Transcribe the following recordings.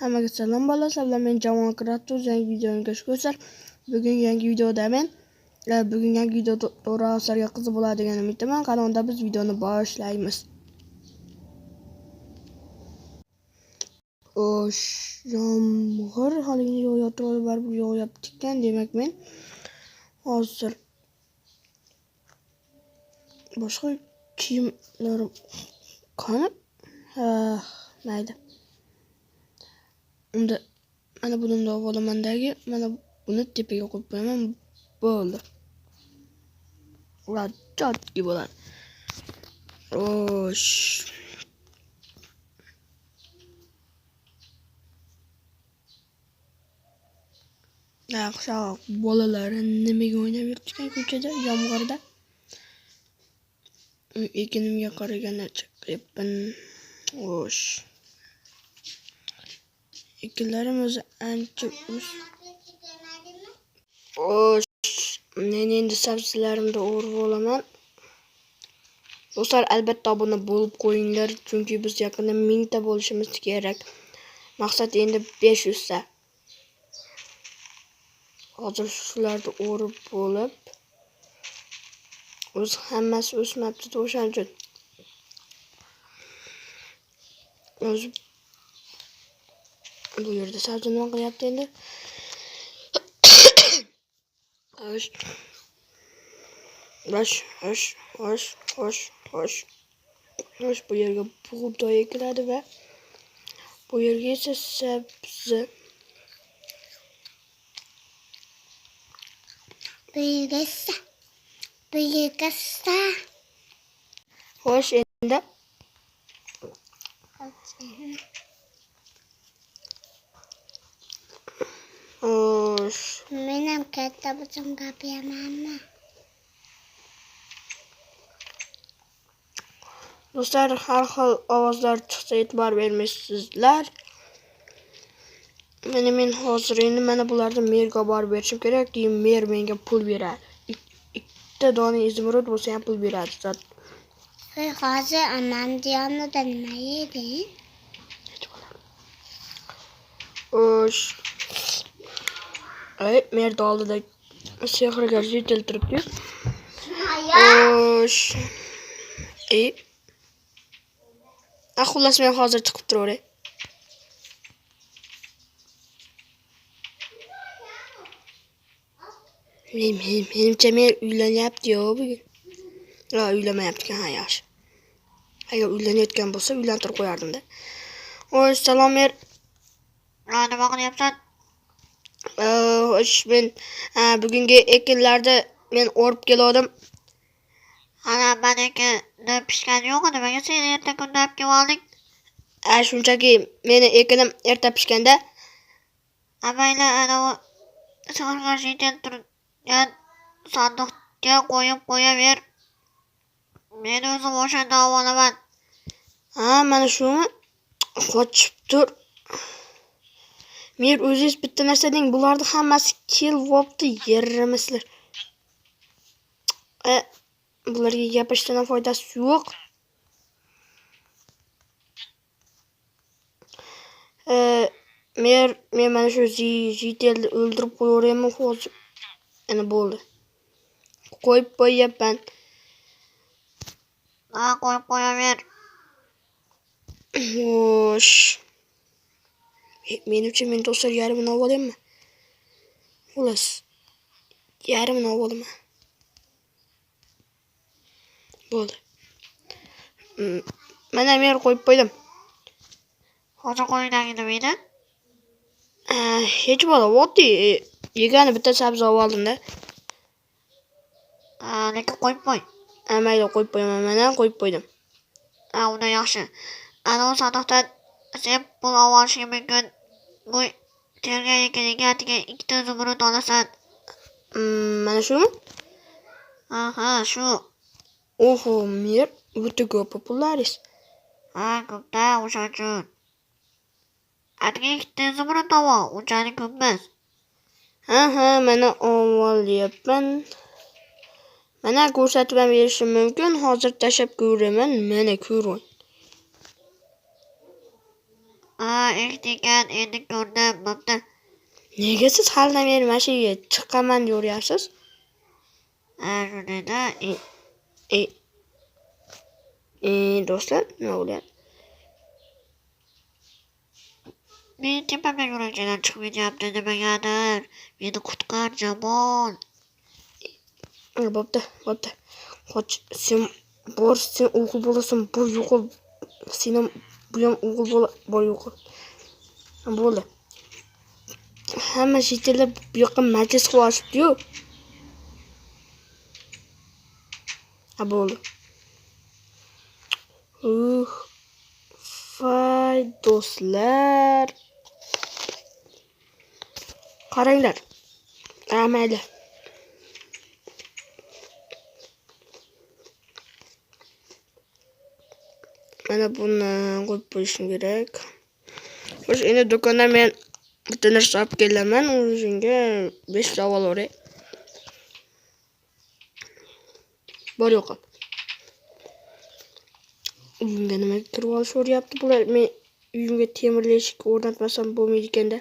Hammaga salom bolalar, men Jamol Kratos, yangi videoga xush kelibsizlar. Bugun yangi videodaman. Bugun yangi video to'g'ri qiziq bo'ladiganini umiddaman. Qanday biz videoni boshlaymiz. Yomg'ir haliga yog'yapti ekan, demak men hozir boshqa kiyimlarim qani? Mayli. Unda mana buni olamandagi, mana buni tepaga qo'yib qo'yaman. Bo'ldi. Ular jotki bo'ladi. Yaxshi, bolalar nimaga o'ynab yuribdi ko'chada yomg'irda? Ekinimga qaraganicha qilyapman. Ekinlarim o'zi ancha men endi sabzilarimni o'rib olaman. Do'stlar, albatta obuna bo'lib qo'yinglar, chunki biz yaqinda 1000 ta bo'lishimiz kerak. Maqsad endi 500 ta. Hozir shularni o'rib bo'lib, o'zi hammasi o'smabdi, o'shaning uchun. O'zi bu yerda sabzi nima qilyapti endi? Bu yerga bug'doy ekiladi va bu yerga esa sabzi. Xo'sh, endi men ham katta bo'lsam gapiyamanmi? Do'stlar, har xil ovozlar chiqsa e'tibor bermaysizlar. Men hozir endi mana bularni merga borib berishim kerak, keyin mer menga pul beradi. Ikkita dona izmirod bo'lsa ham pul beradi. Hozir onamni yonida nima yeding? Merda oldida sehrgar yetel turibdi. Xullas men hozir chiqib turaveray. Menimcha men uylanyapti-yo bugun. Uylanmayapti ekan, yaxshi. Agar uylanayotgan bo'lsa, uylantirib qo'yardim-da. Salom mer. Nima qilyapsan? Men bugungi ekinlarni men o'rib keldim. Ana meniki pishgani yo'q, nimaga sen erta kunda olib kelib olding? Shunchaki meni ekinim erta pishganda. Mayli, ana sehrgar yetel turgan sandiqqa qo'yib qo'yaver. Men o'zim o'shanda olaman. Mana shumi? Qochib tur. Men o'zingiz bitta narsa deng, bularni hammasi kelibdi, yermisizlar. Bularga gapirishdan foydasi yo'q. Men mana shu jitelni o'ldirib qo'yaveraymi hozir. Ana bo'ldi. Qo'yib qo'yapman. Qo'yib qo'yaver. Xo'sh. Menimcha men do'stlar yarmini olib olaymi? Xullas, yarmini olib olaman. Bo'ldi. Mana men qo'yib qo'ydim. Hozir qo'ydagi nima edi? Hech bo'ldi, oddiy yegani bitta sabzi olib oldim-da. Lekin qo'yib qo'y. Mayli, qo'yib qo'yaman. Mana qo'yib qo'ydim. Unda yaxshi. Ana o'sha sandiqdan sen pul olib olishing mumkin. Bu terga ekiniga atiga 2 ta zumrud olasan. Mana shumi? Shu. Oho, mer, o'ta ko'p pullaringiz. Ko'pda, o'sha uchun. Atiga 2 ta zumrud ol, unchalik ko'p emas. Mana olyapman. Mana ko'rsatib ham berishim mumkin. Hozir tashab ko'raman. Mana ko'ring. ilk ekan, endi ko'rdim, bo'pti. Nega siz halidan beri mana shu yerga chiqqanman deyoryapsiz? Shundayda, Do'stlar, nima bo'lyapti? meni tepamdan yo'lakchadan chiqib ketyapti nimagadir. Meni qutqar, Jamol. Bo'pti. Qoch, sen bor, sen o'g'il bo'lasan, bor yo'qol. Sen ham bu ham o'g'il bola, bor yo'qol. Bo'ldi. Hamma shetilab bu yoqqa majlis qilib olishibdi-yu. Bo'ldi. Voy do'stlar. Qaranglar. Mayli. Mana buni qo'yib qo'yishim kerak. Xo'sh, endi do'kondan men bitta narsa olib kelaman. O'zingga 5 savol o'ray. Bor yo'qol. Uyimga nima kirib olishyapti bular? Men uyimga temirli eshik o'rnatmasam bo'lmaydi ekanda.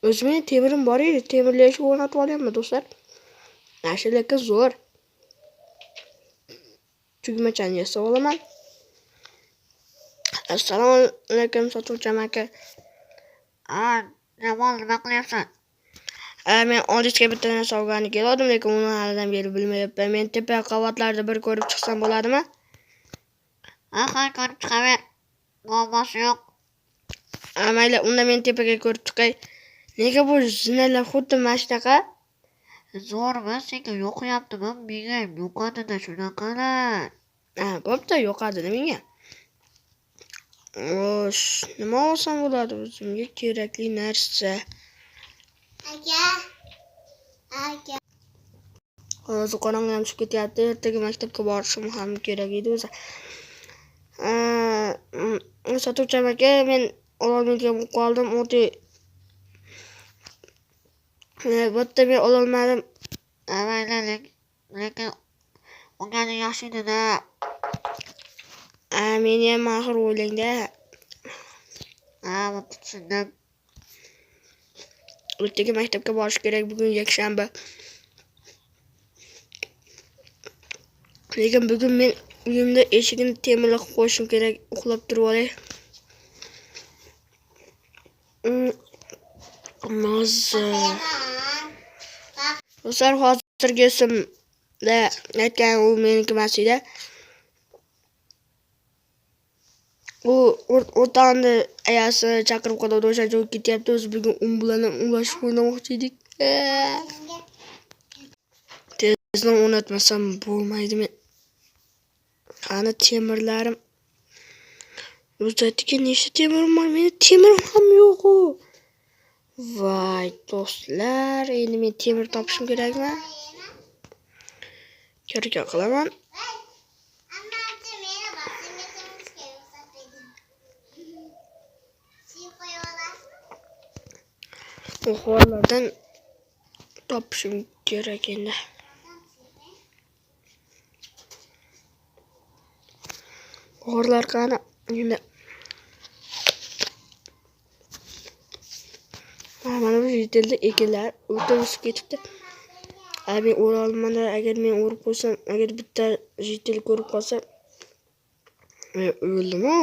O'zimga temirim bor edi, temirli eshik o'rnatib olyapman do'stlar. Ashulaka zo'r. Tugmachani yasab olaman. Assalomu alaykum sotuvchi aka. Jamol, nima qilyapsan? Men oldingizga bitta narsa olgani keldim, lekin uni halidan beri bilmayapman. Men tepa qavatlarda bir ko'rib chiqsam bo'ladimi? Ko'rib chiqaver. Muammosi yo'q. Mayli, unda men tepaga ko'rib chiqay. Nega bu zinalar xuddi mana shunaqa? Zo'rmi? Senga yo'qyaptimi? Menga yo'qadi-da shunaqalar. Bo'pti, yo'qadi menga. Xo'sh, nima olsam bo'ladi o'zimga kerakli narsa? Aka. Hozir qorong'i ham chiqib ketyapti. Ertaga maktabga borishim ham kerak edi o'zi. Sotuvchi aka, men ololmaydigan bo'lib qoldim. Bitta men ololmadim. Mayli, lekin olgani yaxshi edi-da. Meni ham axir o'ylangda. Bo'pti, tushundim. Ertaga maktabga borish kerak, bugun yakshanba. Lekin bugun men uyimda eshigini temirlab qo'yishim kerak, uxlab turib olay. Mazza. Do'stlar, hozirgi ismda aytgan u meniki emas edi. U o'rtog'imni ayasi chaqirib qoldi, o'sha joyga ketyapti. O'zi bugun bilan ulashib o'ynamoqchi edik. Tezdan o'rnatmasam bo'lmaydi men. Qani temirlarim. O'zatiga nechta temirim bor? Meni temirim ham yo'q-ku. Voy do'stlar, endi men temir topishim kerakmi? Harakat qilaman. O'g'illardan topishim kerak endi. O'g'illar qani? Endi mana bu yerda ekinlar o'ta o'sib ketibdi. Men o'ra olmayman. Agar men o'rib qo'ysam, agar bitta jitel ko'rib qolsa, o'ldim-ku.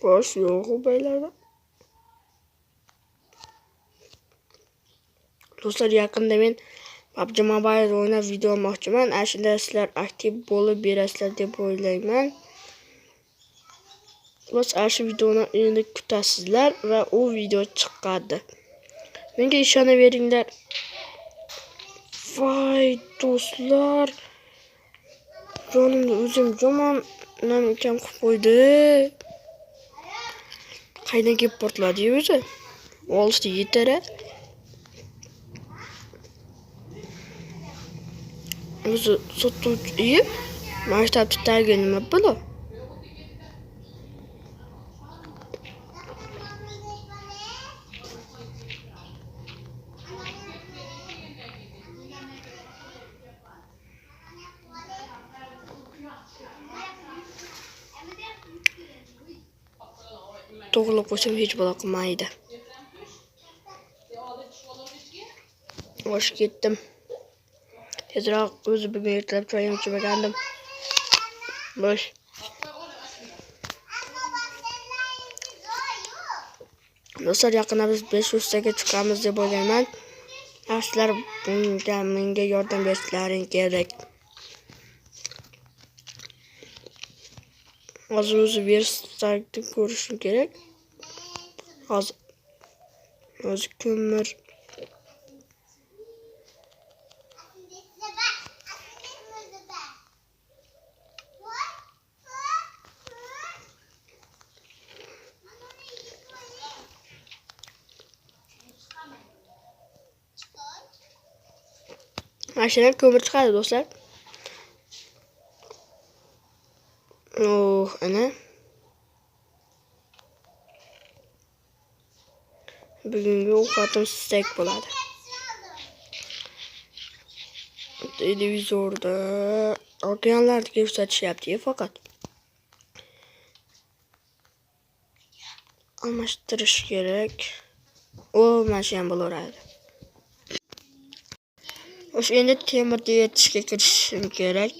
Bosh yo'q baylarda. Do'stlar, yaqinda men PUBG Mobile o'ynab video olmoqchiman. Shunda sizlar aktiv bo'lib berasizlar deb o'ylayman. Biz shu videoni endi kutasizlar va u video chiqadi. Menga ishonaveringlar. Voy do'stlar, jonimni o'zim yomon nima ekan qilib qo'ydi. Qaydan kelib portladi o'zi? Olishdi yetara. O'zi sotuvchi maktabdagi nima bo'la? To'g'rilab qo'ysam hech bo'la qilmaydi. Bosh ketdim. Tezroq o'zi bugun ertalab choyim ichmagandim. Bosh. Do'stlar, yaqinda biz 500 taga chiqamiz deb o'ylayman. Sizlar bunga menga yordam berishlaring kerak. Hozir o'zi versakni ko'rishim kerak. Hozir o'zi ko'mir. Mashinadan ko'mir chiqadi do'stlar. Ana. Bugungi ovqatim steak bo'ladi. Televizorda organlarni ko'rsatishyapti faqat. Almashtirish kerak. Mana shu ham bo'laveradi. O'sha endi temirni eritishga kirishim kerak.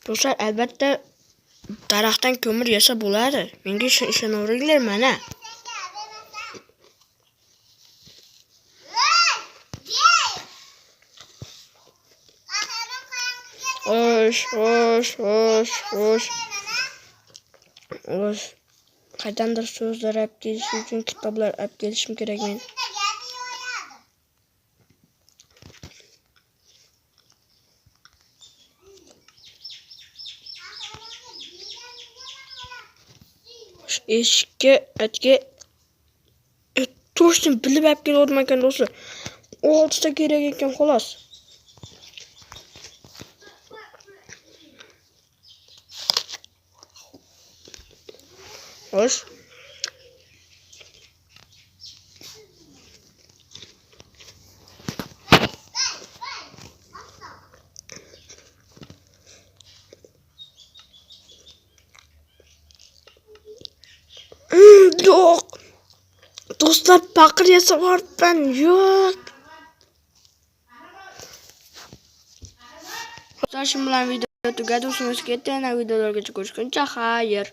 Do'stlar, albatta daraxtdan ko'mir yasa bo'ladi. Menga ishonaveringlar mana. Osh. Qaydandir so'zlar olib kelish uchun kitoblar olib kelishim kerak men. Eshikka atga to'shni bilib olib keldim do'stlar. 6 ta kerak ekan xolos. Xo'sh. Yo'q. Do'stlar, paqir yasavorman. Yo'q. Shu bilan video tugadi. O'zingizga yana videolargacha ko'rishguncha xayr.